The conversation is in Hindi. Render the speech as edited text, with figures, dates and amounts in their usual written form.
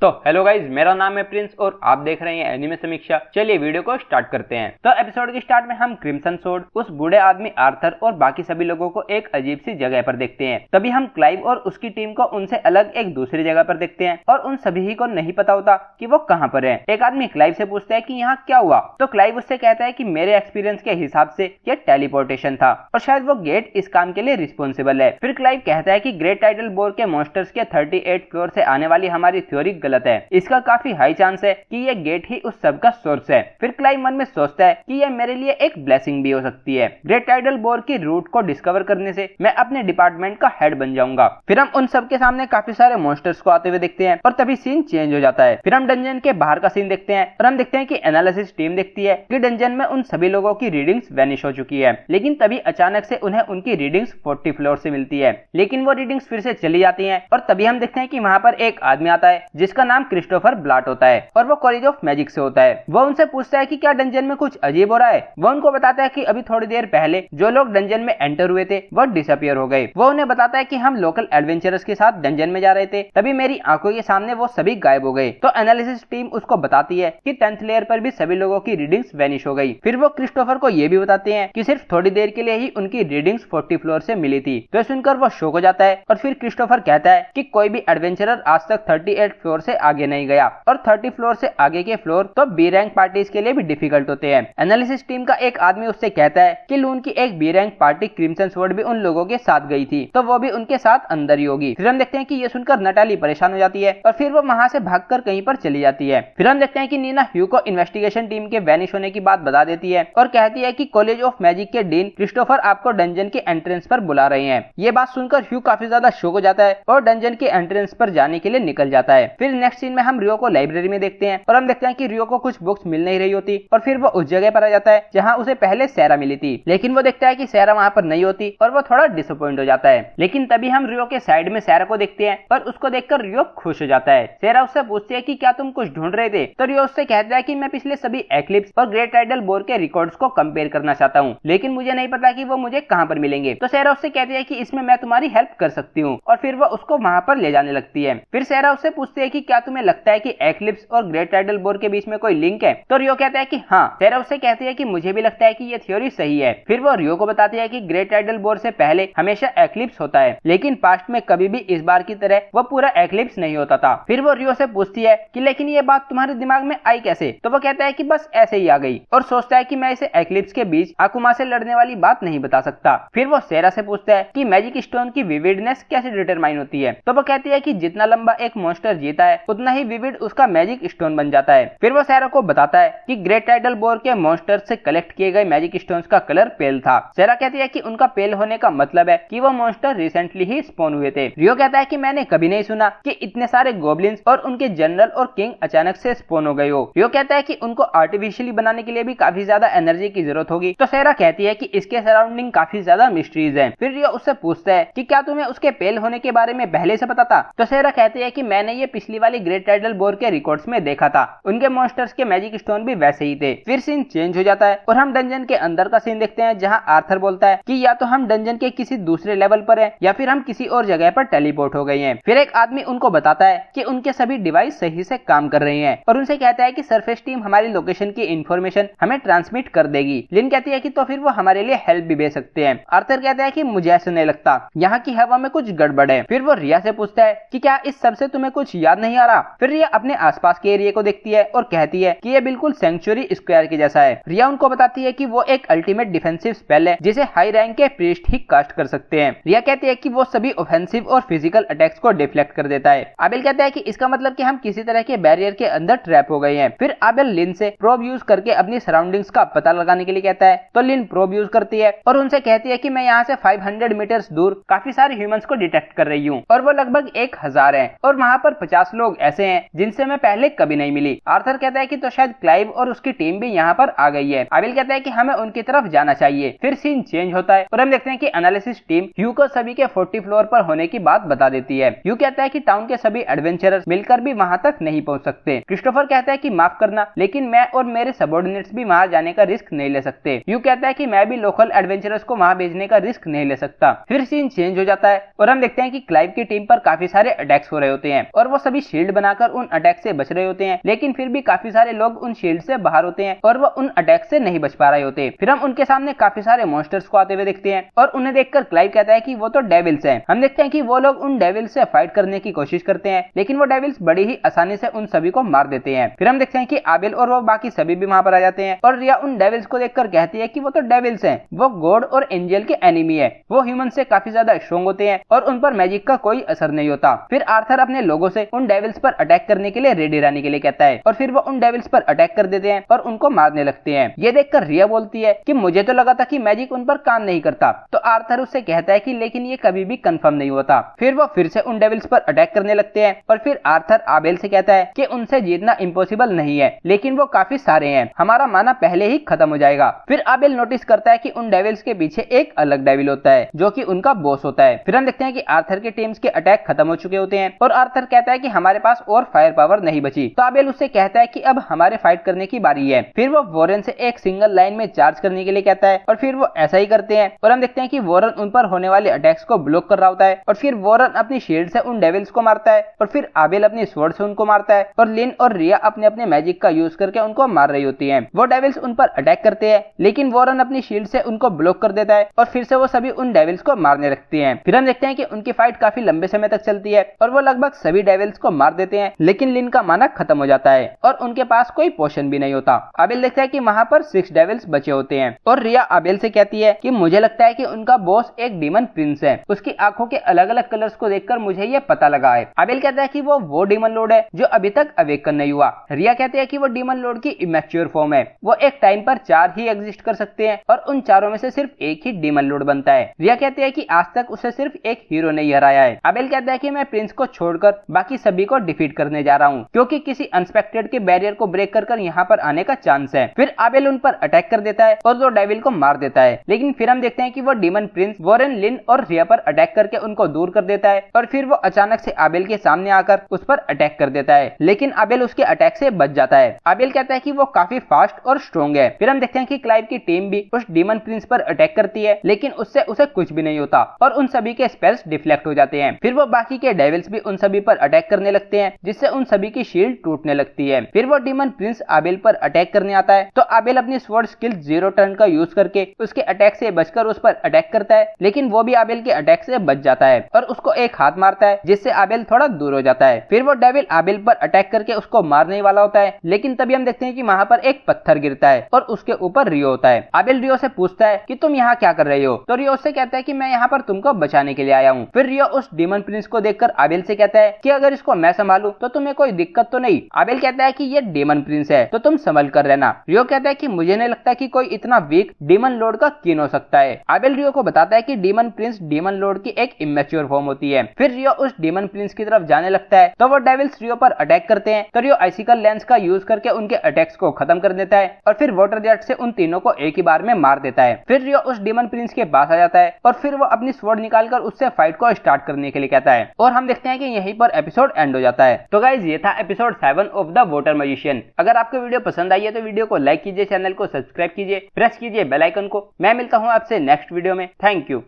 तो हेलो गाइज, मेरा नाम है प्रिंस और आप देख रहे हैं एनिमे समीक्षा। चलिए वीडियो को स्टार्ट करते हैं। तो एपिसोड के स्टार्ट में हम क्रिम्सन सोर्ड, उस बूढ़े आदमी आर्थर और बाकी सभी लोगों को एक अजीब सी जगह पर देखते हैं। तभी हम क्लाइव और उसकी टीम को उनसे अलग एक दूसरी जगह पर देखते हैं और उन सभी को नहीं पता होता कि वो कहाँ पर है। एक आदमी क्लाइव से पूछता है कि यहाँ क्या हुआ, तो क्लाइव उससे कहता है कि मेरे एक्सपीरियंस के हिसाब से यह टेलीपोर्टेशन था और शायद वो गेट इस काम के लिए रिस्पॉन्सिबल है। फिर क्लाइव कहता है कि ग्रेट टाइडल बोर के मॉन्स्टर्स के 38 फ्लोर से आने वाली हमारी थ्योरी गलत है, इसका काफी हाई चांस है कि ये गेट ही उस सब का सोर्स है। फिर क्लाइव मन में सोचता है कि यह मेरे लिए एक ब्लेसिंग भी हो सकती है। ग्रेट टाइडल बोर की रूट को डिस्कवर करने से मैं अपने डिपार्टमेंट का हेड बन जाऊंगा। फिर हम उन सब के सामने काफी सारे मॉन्स्टर्स को आते हुए देखते हैं और तभी सीन चेंज हो जाता है। फिर हम डंजन के बाहर का सीन देखते हैं और हम देखते हैं कि एनालिसिस टीम देखती है कि डंजन में उन सभी लोगों की रीडिंग्स वैनिश हो चुकी है, लेकिन तभी अचानक से उन्हें उनकी रीडिंग्स 40 फ्लोर से मिलती है, लेकिन वो रीडिंग्स फिर से चली जाती हैं। और तभी हम देखते हैं कि वहां पर एक आदमी आता है जिसका नाम क्रिस्टोफर ब्लाट होता है और वो कॉलेज ऑफ मैजिक से होता है। वो उनसे पूछता है कि क्या डंजन में कुछ अजीब हो रहा है। वो उनको बताता है कि अभी थोड़ी देर पहले जो लोग डंजन में एंटर हुए थे वो डिसअपियर हो गए। वो उन्हें बताता है कि हम लोकल एडवेंचरर्स के साथ डंजन में जा रहे थे, तभी मेरी आंखों के सामने वो सभी गायब हो गए। तो एनालिसिस टीम उसको बताती है कि 10th लेयर पर भी सभी लोगों की रीडिंग्स वैनिश हो गई। फिर वो क्रिस्टोफर को ये भी बताते हैं कि सिर्फ थोड़ी देर के लिए ही उनकी रीडिंग्स 40 फ्लोर से मिली थी। तो सुनकर वो शॉक हो जाता है और फिर क्रिस्टोफर कहता है कि कोई भी एडवेंचरर आज तक 38 फ्लोर से आगे नहीं गया और 30 फ्लोर से आगे के फ्लोर तो बी रैंक पार्टीज के लिए भी डिफिकल्ट होते हैं। एनालिसिस टीम का एक आदमी उससे कहता है कि लून की एक B rank party crimson sword भी उन लोगों के साथ गई थी, तो वो भी उनके साथ अंदर ही होगी। फिर हम देखते हैं कि ये सुनकर नटाली परेशान हो जाती है और फिर वो वहां से भागकर कहीं पर चली जाती है। फिर हम देखते हैं कि नीना ह्यू को इन्वेस्टिगेशन टीम के वैनिश होने की बात बता देती है और कहती है कि कॉलेज ऑफ मैजिक के डीन क्रिस्टोफर आपको डंजन के एंट्रेंस पर बुला रहे हैं। ये बात सुनकर ह्यू काफी ज्यादा शॉक हो जाता है और डंजन के एंट्रेंस पर जाने के लिए निकल जाता है। फिर नेक्स्ट सीन में हम रियो को लाइब्रेरी में देखते हैं और हम देखते हैं कि रियो को कुछ बुक्स मिल नहीं रही होती और फिर वो उस जगह पर आ जाता है जहां उसे पहले सैरा मिली थी, लेकिन वो देखता है कि सैरा वहां पर नहीं होती और वो थोड़ा डिसअपॉइंट हो जाता है। लेकिन तभी हम रियो के साइड में सैरा को देखते हैं और उसको देखकर रियो खुश हो जाता है। सैरा उससे पूछती है कि क्या तुम कुछ ढूंढ रहे थे, तो रियो उससे कहता है कि मैं पिछले सभी एक्लिप्स और ग्रेट टाइडल बोर के रिकॉर्ड्स को कंपेयर करना चाहता हूँ, लेकिन मुझे नहीं पता कि वो मुझे कहाँ पर मिलेंगे। तो सैरा उससे कहती है कि इसमें मैं तुम्हारी हेल्प कर सकती हूँ और फिर वो उसको वहां पर ले जाने लगती है। फिर सैरा उससे पूछती है कि क्या तुम्हें लगता है कि एक्लिप्स और ग्रेट टाइडल बोर के बीच में कोई लिंक है, तो रियो कहता है कि हाँ। सैरा उससे कहती है कि मुझे भी लगता है कि ये थ्योरी सही है। फिर वो रियो को बताती है कि ग्रेट टाइडल बोर से पहले हमेशा एक्लिप्स होता है, लेकिन पास्ट में कभी भी इस बार की तरह वो पूरा एक्लिप्स नहीं होता था। फिर वो रियो से पूछती है कि लेकिन ये बात तुम्हारे दिमाग में आई कैसे, तो वो कहता है कि बस ऐसे ही आ गई और सोचता है कि मैं इसे एक्लिप्स के बीच आकुमा से लड़ने वाली बात नहीं बता सकता। फिर वो सैरा से पूछता है कि मैजिक स्टोन की विविडनेस कैसे डिटरमाइन होती है, तो वो कहती है कि जितना लंबा एक मॉन्स्टर जीता है उतना ही विविड उसका मैजिक स्टोन बन जाता है। फिर वो सैरा को बताता है कि ग्रेट टाइडल बोर के मॉन्स्टर से कलेक्ट किए गए मैजिक स्टोन्स का कलर पेल था। सैरा कहती है कि उनका पेल होने का मतलब है कि वो मॉन्स्टर रिसेंटली ही स्पॉन हुए थे। रियो कहता है कि मैंने कभी नहीं सुना कि इतने सारे गोब्लिन्स और उनके जनरल और किंग अचानक से स्पॉन हो गए हो। रियो कहता है कि उनको आर्टिफिशियली बनाने के लिए भी काफी ज्यादा एनर्जी की जरूरत होगी। तो सैरा कहती है कि इसके सराउंडिंग काफी ज्यादा मिस्ट्रीज है। फिर रियो उससे पूछता है कि क्या तुम्हें उसके पेल होने के बारे में पहले से पता था, तो सैरा कहती है कि मैंने ये पिछली वाली ग्रेट टाइडल बोर के रिकॉर्ड्स में देखा था, उनके मॉन्स्टर्स के मैजिक स्टोन भी वैसे ही थे। फिर सीन चेंज हो जाता है और हम डंजन के अंदर का सीन देखते हैं जहां आर्थर बोलता है कि या तो हम डंजन के किसी दूसरे लेवल पर हैं या फिर हम किसी और जगह पर टेलीपोर्ट हो गए हैं। फिर एक आदमी उनको बताता है कि उनके सभी डिवाइस सही से काम कर रहे हैं और उनसे कहता है कि सरफेस टीम हमारी लोकेशन की इंफॉर्मेशन हमें ट्रांसमिट कर देगी। लिन कहती है कि तो फिर वो हमारे लिए हेल्प भी भेज सकते हैं। आर्थर कहता है कि मुझे ऐसा नहीं लगता, यहाँ की हवा में कुछ गड़बड़ है। फिर वो रिया से पूछता है कि क्या इस सब से तुम्हें कुछ याद नहीं आ रहा। फिर रिया अपने आसपास के एरिया को देखती है और कहती है कि ये बिल्कुल सेंचुरी स्क्वायर के जैसा है। रिया उनको बताती है कि वो एक अल्टीमेट डिफेंसिव स्पेल है जिसे हाई रैंक के प्रीस्ट ही कास्ट कर सकते हैं। रिया कहती है कि वो सभी ऑफेंसिव और फिजिकल अटैक्स को डिफ्लेक्ट कर देता है। आबेल कहता है कि इसका मतलब कि हम किसी तरह के बैरियर के अंदर ट्रैप हो गए हैं। फिर आबेल लिन से प्रोब यूज करके अपनी सराउंडिंग्स का पता लगाने के लिए कहता है, तो लिन प्रोब यूज करती है और उनसे कहती है कि मैं यहाँ से 500 मीटर्स दूर काफी सारे ह्यूमंस को डिटेक्ट कर रही हूँ और वो लगभग 1000 हैं और वहाँ पर 50 लोग ऐसे हैं जिनसे मैं पहले कभी नहीं मिली। आर्थर कहता है कि तो शायद क्लाइव और उसकी टीम भी यहाँ पर आ गई है। आबेल कहता है कि हमें उनकी तरफ जाना चाहिए। फिर सीन चेंज होता है और हम देखते हैं कि एनालिसिस टीम ह्यू को सभी के 40 फ्लोर पर होने की बात बता देती है। ह्यू कहता है कि टाउन के सभी एडवेंचरर्स मिलकर भी वहां तक नहीं पहुंच सकते। क्रिस्टोफर कहता है कि माफ करना, लेकिन मैं और मेरे सबऑर्डिनेट्स भी वहां जाने का रिस्क नहीं ले सकते। ह्यू कहता है कि मैं भी लोकल एडवेंचरर्स को वहां भेजने का रिस्क नहीं ले सकता। फिर सीन चेंज हो जाता है और हम देखते हैं कि क्लाइव की टीम पर काफी सारे अटैक्स हो रहे होते हैं और वो सभी शील्ड बनाकर उन अटैक से बच रहे होते हैं, लेकिन फिर भी काफी सारे लोग उन शील्ड से बाहर होते हैं और वो उन अटैक से नहीं बच पा रहे होते। फिर हम उनके सामने काफी सारे मॉन्स्टर्स को आते हुए देखते हैं और उन्हें देखकर क्लाइव कहता है कि वो तो डेविल्स हैं। हम देखते हैं कि वो लोग उन डेविल्स से फाइट करने की कोशिश करते हैं, लेकिन वो डेविल्स बड़ी ही आसानी से उन सभी को मार देते हैं। फिर हम देखते हैं कि आबेल और वो बाकी सभी भी वहां पर आ जाते हैं और रिया उन डेविल्स को देखकर कहती है कि वो तो डेविल्स हैं, वो गॉड और एंजल के एनिमी है, वो ह्यूमन से काफी ज्यादा स्ट्रॉन्ग होते हैं और उन पर मैजिक का कोई असर नहीं होता। फिर आर्थर अपने लोगों से उन डेविल्स पर अटैक करने के लिए रेडी रहने के लिए कहता है और फिर वो उन डेविल्स पर अटैक कर देते हैं और उनको मारने लगते हैं। ये देखकर रिया बोलती है कि मुझे तो लगा था कि मैजिक उन पर काम नहीं करता। तो आर्थर उससे कहता है कि लेकिन ये कभी भी कंफर्म नहीं होता। फिर वो फिर से उन डेविल्स पर अटैक करने लगते हैं और फिर आर्थर आबेल से कहता है कि उनसे जीतना इम्पॉसिबल नहीं है, लेकिन वो काफी सारे हैं, हमारा माना पहले ही खत्म हो जाएगा। फिर आबेल नोटिस करता है कि उन डेविल्स के पीछे एक अलग डेविल होता है जो कि उनका बॉस होता है। फिर हम देखते हैं कि आर्थर के टीम्स के अटैक खत्म हो चुके होते हैं और आर्थर कहता है कि हमारे पास और फायर पावर नहीं बची। तो आबेल उससे कहता है कि अब हमारे फाइट करने की बारी है। फिर वो वॉरेन से एक सिंगल लाइन में चार्ज करने के लिए कहता है और फिर वो ऐसा ही करते हैं और हम देखते हैं कि वॉरेन उन पर होने वाले अटैक्स को ब्लॉक कर रहा होता है और फिर वॉरेन अपनी शील्ड से उन डेविल्स को मारता है और फिर आबेल अपनी स्वॉर्ड से उनको मारता है और लिन और रिया अपने अपने मैजिक का यूज करके उनको मार रही होती हैं। वो डेविल्स उन पर अटैक करते हैं, लेकिन वॉरेन अपनी शील्ड से उनको ब्लॉक कर देता है और फिर से वो सभी उन डेविल्स को मारने लगते हैं। फिर हम देखते हैं कि उनकी फाइट काफी लंबे समय तक चलती है और वो लगभग सभी डेविल्स को मार देते हैं, लेकिन लिन का माना खत्म हो जाता है और उनके पास कोई पोशन भी नहीं होता। आबेल देखता है कि वहां पर 6 डेविल्स बचे होते हैं और रिया आबेल से कहती है कि मुझे लगता है कि उनका बॉस एक डीमन प्रिंस है, उसकी आंखों के अलग अलग कलर्स को देखकर मुझे ये पता लगा है। आबेल कहता है कि वो डीमन लॉर्ड है जो अभी तक अवेकन नहीं हुआ। रिया कहते हैं कि वो डीमन लॉर्ड की इमैच्योर फॉर्म है, वो एक टाइम पर 4 ही एग्जिस्ट कर सकते हैं और उन चारों में से सिर्फ एक ही डीमन लॉर्ड बनता है। रिया कहते हैं कि आज तक उसे सिर्फ एक हीरो ने हराया है। आबेल कहता है कि मैं प्रिंस को छोड़कर बाकी सभी को डिफीट करने जा रहा हूँ, क्योंकि किसी अनएक्सपेक्टेड के बैरियर को ब्रेक कर यहाँ पर आने का चांस है। फिर आबेल उन पर अटैक कर देता है और वो डेविल को मार देता है, लेकिन फिर हम देखते हैं कि वो डीमन प्रिंस वॉरेन, लिन और रिया पर अटैक करके उनको दूर कर देता है और फिर वो अचानक से आबेल के सामने आकर उस पर अटैक कर देता है, लेकिन आबेल उसके अटैक से बच जाता है। आबेल कहता है कि वो काफी फास्ट और स्ट्रॉन्ग है। फिर हम देखते हैं कि क्लाइव की टीम भी उस डीमन प्रिंस पर अटैक करती है, लेकिन उससे उसे कुछ भी नहीं होता और उन सभी के स्पेल्स डिफ्लेक्ट हो जाते हैं। फिर वो बाकी के डेविल्स भी उन सभी पर अटैक करने लगते हैं, जिससे उन सभी की शील्ड टूटने लगती है। फिर वो डीमन प्रिंस आबेल पर अटैक करने आता है, तो आबेल अपनी स्वॉर्ड स्किल 0 टर्न का यूज करके उसके अटैक से बचकर उस पर अटैक करता है, लेकिन वो भी आबेल के अटैक से बच जाता है और उसको एक हाथ मारता है, जिससे आबेल थोड़ा दूर हो जाता है। फिर वो डेविल आबेल पर अटैक करके उसको मारने वाला होता है, लेकिन तभी हम देखते हैं कि वहां पर एक पत्थर गिरता है और उसके ऊपर रियो होता है। आबेल रियो से पूछता है कि तुम यहाँ क्या कर रहे हो, तो रियो से कहता है कि मैं यहाँ पर तुमको बचाने के लिए आया हूँ। फिर रियो उस डीमन प्रिंस को देखकर आबेल से कहता है कि अगर इसको मैं संभालूं तो तुम्हें कोई दिक्कत तो नहीं। आबेल कहता है कि ये डीमन प्रिंस है, तो तुम संभल कर रहना। रियो कहता है कि मुझे नहीं लगता कि कोई इतना वीक डीमन लॉर्ड का किन हो सकता है। आबेल रियो को बताता है कि डीमन प्रिंस डीमन लॉर्ड की एक इमेच्योर फॉर्म होती है। फिर रियो उस डीमन प्रिंस की तरफ जाने लगता है, तो वो डेविल्स रियो पर अटैक करते हैं, तो रियो आइसिकल लेंस का यूज करके उनके अटैक्स को खत्म कर देता है और फिर वाटर जेट से उन तीनों को एक ही बार में मार देता है। फिर रियो उस डीमन प्रिंस के पास आ जाता है और फिर वो अपनी स्वॉर्ड निकालकर उससे फाइट को स्टार्ट करने के लिए कहता है और हम देखते हैं कि यहीं पर एपिसोड एंड हो जाता है। तो गाइज ये था episode 7 of the water magician. अगर आपको वीडियो पसंद आई है तो वीडियो को लाइक कीजिए, चैनल को सब्सक्राइब कीजिए, प्रेस कीजिए बेल आइकन को। मैं मिलता हूँ आपसे नेक्स्ट वीडियो में। Thank you.